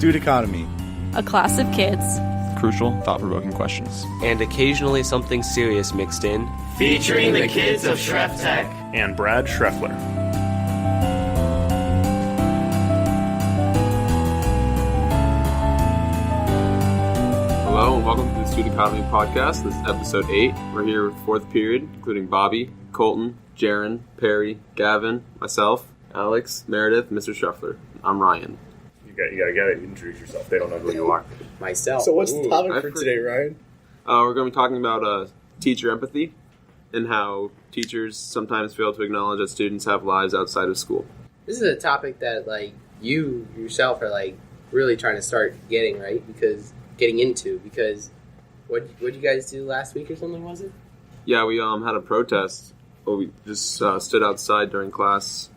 Studicotomy. A class of kids. Crucial, thought-provoking questions. And occasionally something serious mixed in. Featuring the kids of Schreff Tech. And Brad Schreffler. Hello and welcome to the Studicotomy podcast. This is episode 8. We're here with fourth period, including Bobby, Colton, Jaron, Perry, Gavin, myself, Alex, Meredith, Mr. Schreffler. I'm Ryan. You gotta get it. Introduce yourself. They don't know who you are. Myself. So what's the topic for today, Ryan? We're going to be talking about teacher empathy and how teachers sometimes fail to acknowledge that students have lives outside of school. This is a topic that, you yourself are, really trying to start getting into, because what you guys do last week or something, was it? Yeah, we had a protest. Well, we just stood outside during class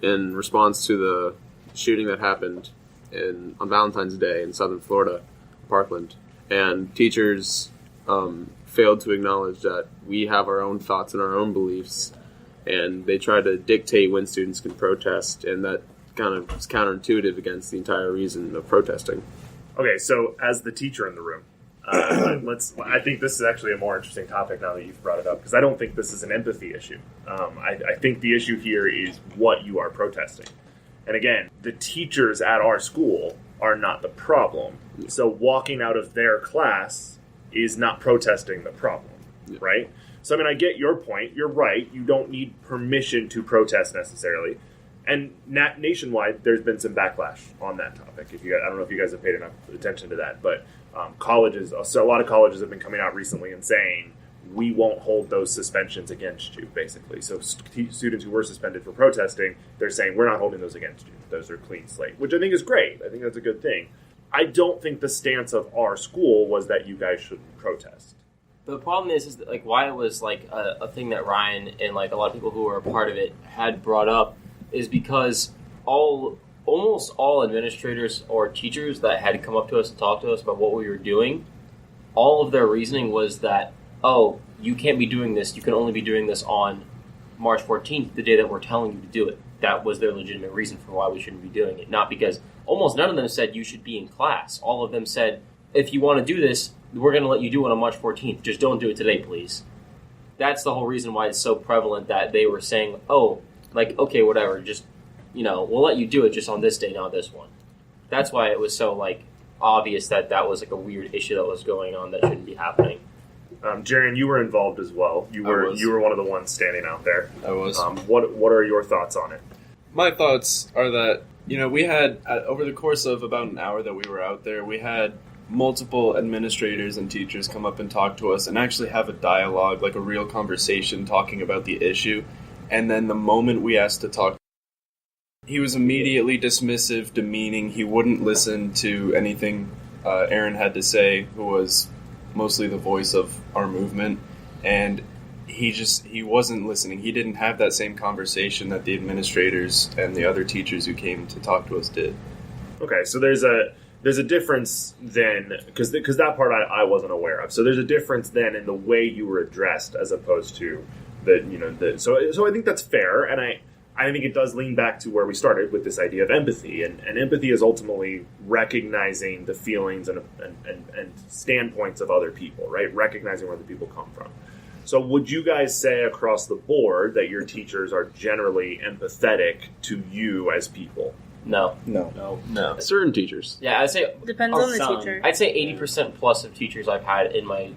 in response to the shooting that happened on Valentine's Day in southern Florida, Parkland. And teachers failed to acknowledge that we have our own thoughts and our own beliefs, and they try to dictate when students can protest, and that kind of is counterintuitive against the entire reason of protesting. Okay, so as the teacher in the room, I think this is actually a more interesting topic now that you've brought it up, because I don't think this is an empathy issue. I think the issue here is what you are protesting. And again, the teachers at our school are not the problem. So walking out of their class is not protesting the problem, right? So, I get your point. You're right. You don't need permission to protest necessarily. And nationwide, there's been some backlash on that topic. I don't know if you guys have paid enough attention to that, but colleges, so a lot of colleges have been coming out recently and saying, we won't hold those suspensions against you, basically. So students who were suspended for protesting, they're saying, we're not holding those against you. Those are clean slate, which I think is great. I think that's a good thing. I don't think the stance of our school was that you guys shouldn't protest. The problem is that, why it was a thing that Ryan and a lot of people who were a part of it had brought up is because almost all administrators or teachers that had come up to us and talked to us about what we were doing, all of their reasoning was that, oh, you can't be doing this. You can only be doing this on March 14th, the day that we're telling you to do it. That was their legitimate reason for why we shouldn't be doing it. Not because almost none of them said you should be in class. All of them said, if you want to do this, we're going to let you do it on March 14th. Just don't do it today, please. That's the whole reason why it's so prevalent that they were saying, oh, okay, whatever, just, we'll let you do it just on this day, not this one. That's why it was so, obvious that was, a weird issue that was going on that shouldn't be happening. Jaron, you were involved as well. You were one of the ones standing out there. I was. What are your thoughts on it? My thoughts are that, we had, over the course of about an hour that we were out there, we had multiple administrators and teachers come up and talk to us and actually have a dialogue, a real conversation talking about the issue. And then the moment we asked to talk, he was immediately dismissive, demeaning. He wouldn't listen to anything Aaron had to say, who was mostly the voice of our movement. And he wasn't listening. He didn't have that same conversation that the administrators and the other teachers who came to talk to us did. Okay, so there's a difference then, because that part I wasn't aware of. So there's a difference then in the way you were addressed as opposed to so I think that's fair, and I think it does lean back to where we started with this idea of empathy, and empathy is ultimately recognizing the feelings and standpoints of other people, right? Recognizing where the people come from. So would you guys say across the board that your teachers are generally empathetic to you as people? No. Certain teachers. Yeah, I'd say Depends on the teacher. I'd say 80% plus of teachers I've had in my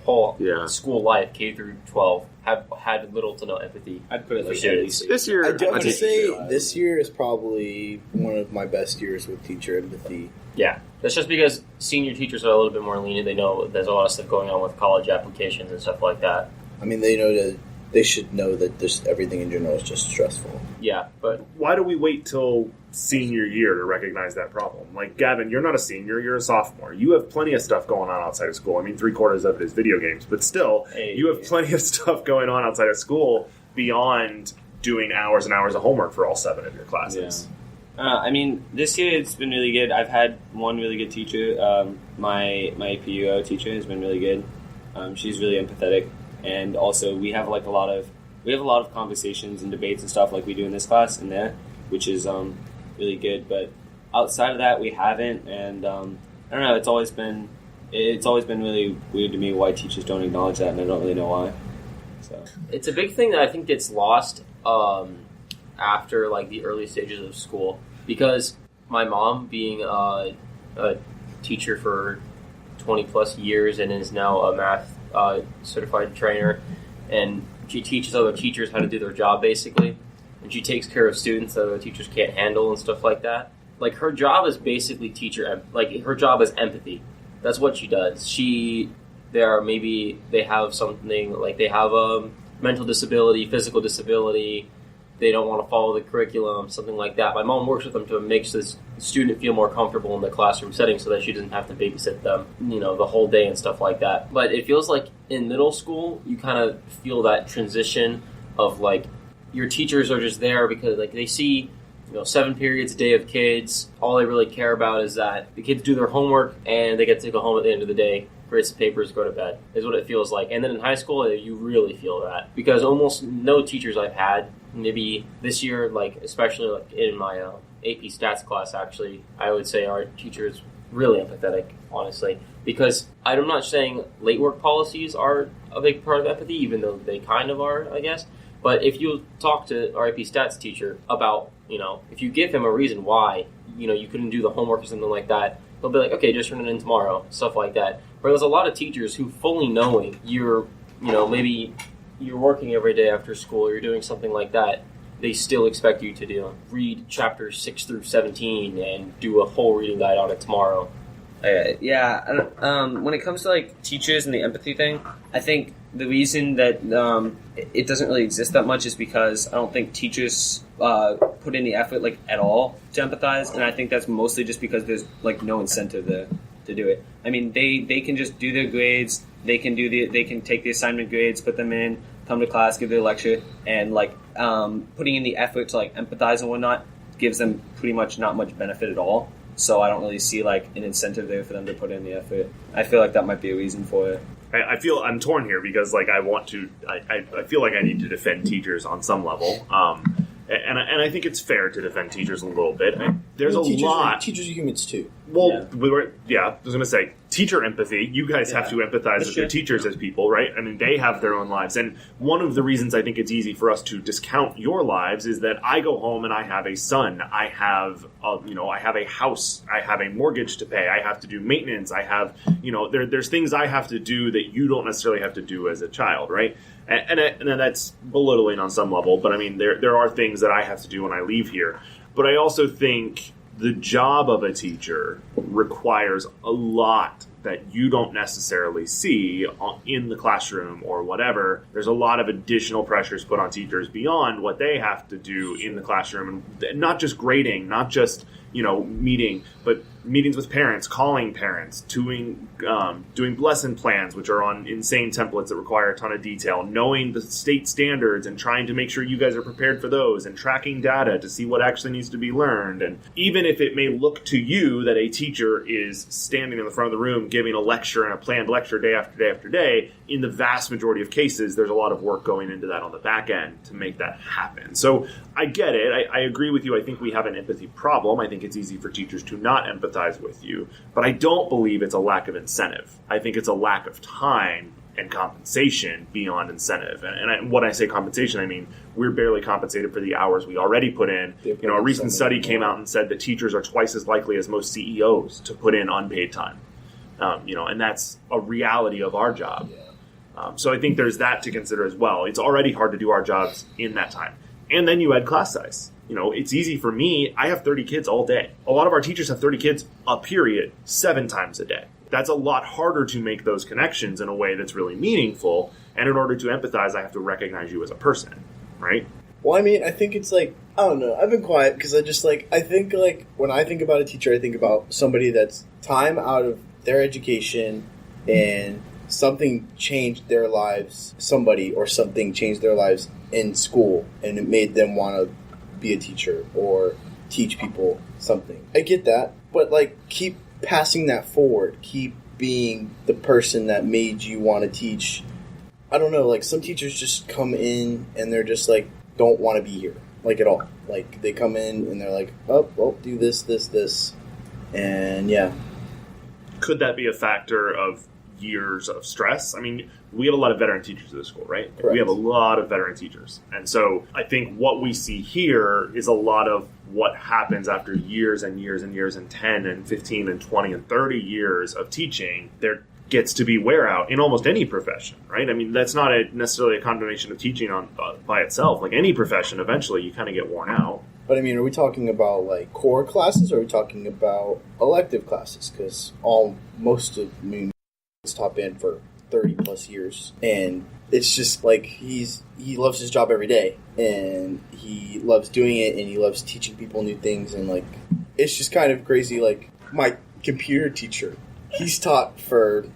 whole school life, K through 12, have had little to no empathy. I'd put it for sure. This year, I do have to say, this year is probably one of my best years with teacher empathy. Yeah, that's just because senior teachers are a little bit more lenient. They know there's a lot of stuff going on with college applications and stuff like that. They should know that everything in general is just stressful. Yeah, but why do we wait till senior year to recognize that problem? Gavin, you're not a senior, you're a sophomore. You have plenty of stuff going on outside of school. 3/4 of it is video games, but still, you have plenty of stuff going on outside of school beyond doing hours and hours of homework for all 7 of your classes. Yeah. This year it's been really good. I've had one really good teacher. My PUO teacher has been really good. She's really empathetic, and also we have a lot of conversations and debates and stuff like we do in this class and there, which is really good. But outside of that, we haven't, and I don't know. It's always been really weird to me why teachers don't acknowledge that, and I don't really know why. So it's a big thing that I think gets lost after like the early stages of school, because my mom, being a teacher for 20 plus years and is now a math certified trainer, and she teaches other teachers how to do their job basically, and she takes care of students that other teachers can't handle and stuff like that. Like, her job is basically her job is empathy. That's what she does. They have something, like they have a mental disability, physical disability, they don't want to follow the curriculum, something like that. My mom works with them to make this student feel more comfortable in the classroom setting so that she doesn't have to babysit them, the whole day and stuff like that. But it feels like in middle school, you kind of feel that transition of, like, your teachers are just there because, like, they see 7 periods a day of kids. All they really care about is that the kids do their homework and they get to go home at the end of the day, grade some papers, go to bed, is what it feels like. And then in high school, you really feel that, because almost no teachers I've had, maybe this year, like especially like in my AP stats class, actually, I would say our teacher is really empathetic, honestly, because I'm not saying late work policies are a big part of empathy, even though they kind of are, I guess. But if you talk to our AP stats teacher about, if you give him a reason why, you couldn't do the homework or something like that, he'll be like, okay, just turn it in tomorrow, stuff like that. Whereas a lot of teachers who, fully knowing you're, maybe you're working every day after school, you're doing something like that, they still expect you to read chapters 6 through 17 and do a whole reading guide on it tomorrow. When it comes to like teachers and the empathy thing, I think the reason that it doesn't really exist that much is because I don't think teachers put in the effort like at all to empathize, and I think that's mostly just because there's like no incentive to do it. I mean, they can just do their grades, they can take the assignment grades, put them in, come to class, give their lecture, and like putting in the effort to like empathize and whatnot gives them pretty much not much benefit at all. So I don't really see like an incentive there for them to put in the effort. I feel like that might be a reason for it. I feel I'm torn here because like I feel like I need to defend teachers on some level. And I think it's fair to defend teachers a little bit. There's teachers are humans too. Well, I was going to say, teacher empathy. You guys have to empathize with your teachers as people, right? I mean, they have their own lives. And one of the reasons I think it's easy for us to discount your lives is that I go home and I have a son. I have a house. I have a mortgage to pay. I have to do maintenance. I have, there's things I have to do that you don't necessarily have to do as a child, right? And that's belittling on some level. But I mean, there are things that I have to do when I leave here. But I also think the job of a teacher requires a lot that you don't necessarily see in the classroom or whatever. There's a lot of additional pressures put on teachers beyond what they have to do in the classroom, and not just grading, not just meeting, but meetings with parents, calling parents, doing lesson plans, which are on insane templates that require a ton of detail, knowing the state standards and trying to make sure you guys are prepared for those, and tracking data to see what actually needs to be learned. And even if it may look to you that a teacher is standing in the front of the room giving a lecture and a planned lecture day after day after day, in the vast majority of cases, there's a lot of work going into that on the back end to make that happen. So I get it. I agree with you. I think we have an empathy problem. I think it's easy for teachers to not empathize with you, but I don't believe it's a lack of incentive. I think it's a lack of time and compensation beyond incentive. And when I say compensation, I mean we're barely compensated for the hours we already put in. A recent study came out and said that teachers are twice as likely as most CEOs to put in unpaid time. And that's a reality of our job. So I think there's that to consider as well. It's already hard to do our jobs in that time. And then you add class size. It's easy for me. I have 30 kids all day. A lot of our teachers have 30 kids a period 7 times a day. That's a lot harder to make those connections in a way that's really meaningful. And in order to empathize, I have to recognize you as a person, right? Well, I mean, I think it's like, I don't know. I've been quiet because I think when I think about a teacher, I think about somebody that's time out of their education and something changed their lives, somebody or something changed their lives in school, and it made them want to be a teacher or teach people something. I get that, but keep passing that forward. Keep being the person that made you want to teach. I don't know, some teachers just come in and they're just don't want to be here. like at all. Like they come in and they're like, oh, well, do this, this, this, and yeah. Could that be a factor of years of stress? I mean, we have a lot of veteran teachers at the school, right? Correct. We have a lot of veteran teachers. And so I think what we see here is a lot of what happens after years and years and years and 10 and 15 and 20 and 30 years of teaching. There gets to be wear out in almost any profession, right? I mean, that's not necessarily a condemnation of teaching by itself. Like any profession, eventually you kind of get worn out. But I mean, are we talking about like core classes, or are we talking about elective classes? Because most of me is top band for 30 plus years, and it's just like he loves his job every day, and he loves doing it, and he loves teaching people new things, and like it's just kind of crazy. Like my computer teacher, he's taught for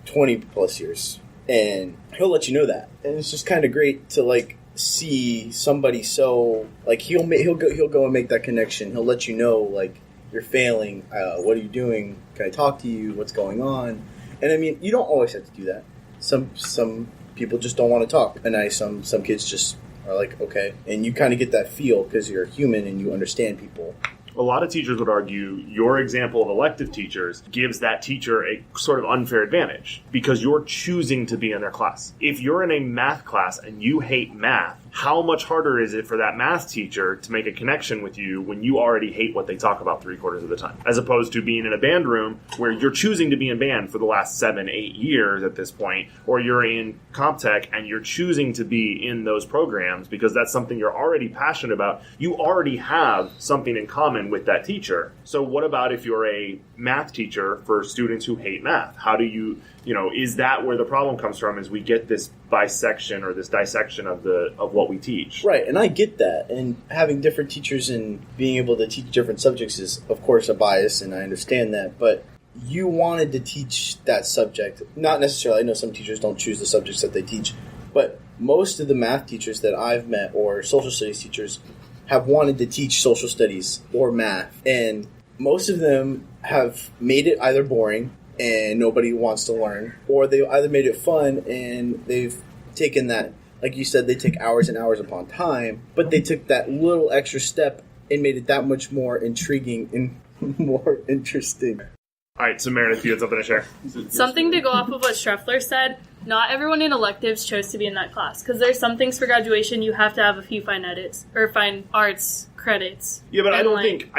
20 plus years, and he'll let you know that, and it's just kind of great to like see somebody so like he'll go and make that connection. He'll let you know like you're failing. What are you doing? Can I talk to you? What's going on? And I mean, you don't always have to do that. Some people just don't want to talk, and some kids just are like, okay, and you kind of get that feel because you're human and you understand people. A lot of teachers would argue your example of elective teachers gives that teacher a sort of unfair advantage because you're choosing to be in their class. If you're in a math class and you hate math, how much harder is it for that math teacher to make a connection with you when you already hate what they talk about 3/4 of the time? As opposed to being in a band room where you're choosing to be in band for the last 7-8 years at this point, or you're in CompTech and you're choosing to be in those programs because that's something you're already passionate about. You already have something in common with that teacher. So what about if you're a math teacher for students who hate math? How do you is that where the problem comes from, is we get this bisection or this dissection of what we teach? Right, and I get that. And having different teachers and being able to teach different subjects is, of course, a bias, and I understand that. But you wanted to teach that subject. Not necessarily. I know some teachers don't choose the subjects that they teach. But most of the math teachers that I've met or social studies teachers have wanted to teach social studies or math. And most of them have made it either boring and nobody wants to learn, or they either made it fun and they've taken that, like you said, they take hours and hours upon time, but they took that little extra step and made it that much more intriguing and more interesting. All right, so Meredith, you had something to share? Something to go off of what Schreffler said, not everyone in electives chose to be in that class, because there's some things for graduation you have to have a few fine arts credits. Yeah, but I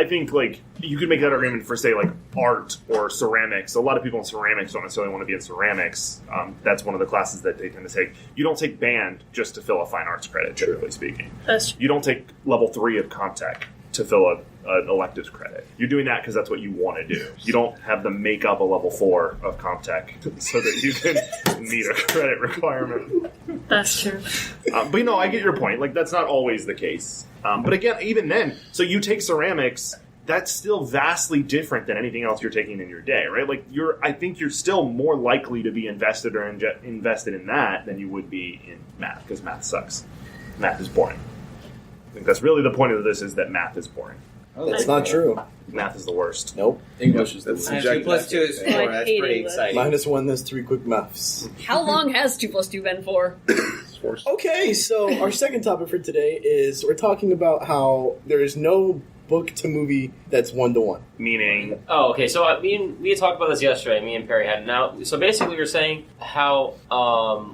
think like you could make that argument for, say, like art or ceramics. A lot of people in ceramics don't necessarily want to be in ceramics. That's one of the classes that they tend to take. You don't take band just to fill a fine arts credit, typically speaking. That's true. You don't take level 3 of CompTech to fill an electives credit. You're doing that because that's what you want to do. You don't have to make up a level 4 of CompTech so that you can meet a credit requirement. That's true. But I get your point. Like, that's not always the case. But again, even then, so you take ceramics, that's still vastly different than anything else you're taking in your day, right? Like, I think you're still more likely to be invested in that than you would be in math, because math sucks. Math is boring. I think that's really the point of this, is that math is boring. Oh, that's not true. Math is the worst. Nope. English is the That's worst. 2 plus 2 is 4. I That's hate pretty English. exciting. -1, that's 3 quick maths. How long has 2 plus 2 been for? Okay, so our second topic for today is we're talking about how there is no book to movie that's 1-to-1. Meaning, Oh, okay. So we had talked about this yesterday. Me and Perry had now. So basically, we were saying how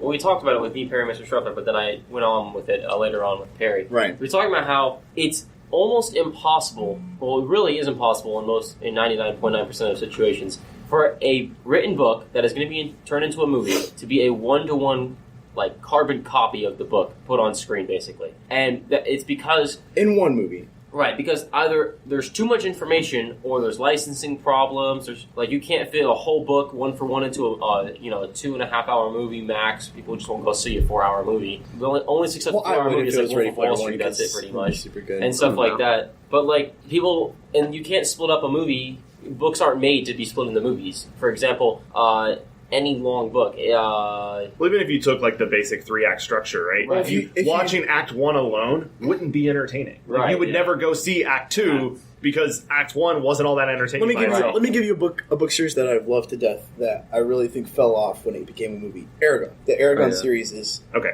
we talked about it with me, Perry, and Mr. Schroeder, but then I went on with it later on with Perry. Right. We were talking about how it's almost impossible. Well, it really is impossible in 99.9% of situations for a written book that is going to be turned into a movie to be a 1-to-1, like, carbon copy of the book put on screen, basically. And it's because In one movie. Right, because either there's too much information or there's licensing problems. There's you can't fit a whole book 1-for-1 into a 2.5-hour movie max. People just won't go see a 4-hour movie. The only successful 4-hour movie is like Wolf of Wall Street. That's it, pretty much, super good. and stuff like that. But people, and you can't split up a movie. Books aren't made to be split into movies. For example, any long book. well, even if you took like the basic 3-act structure, right? Right. Watching Act 1 alone wouldn't be entertaining. Right, you would yeah. never go see Act 2 because Act 1 wasn't all that entertaining. Let me give you a book series that I've loved to death that I really think fell off when it became a movie. Eragon. The Eragon series is Okay.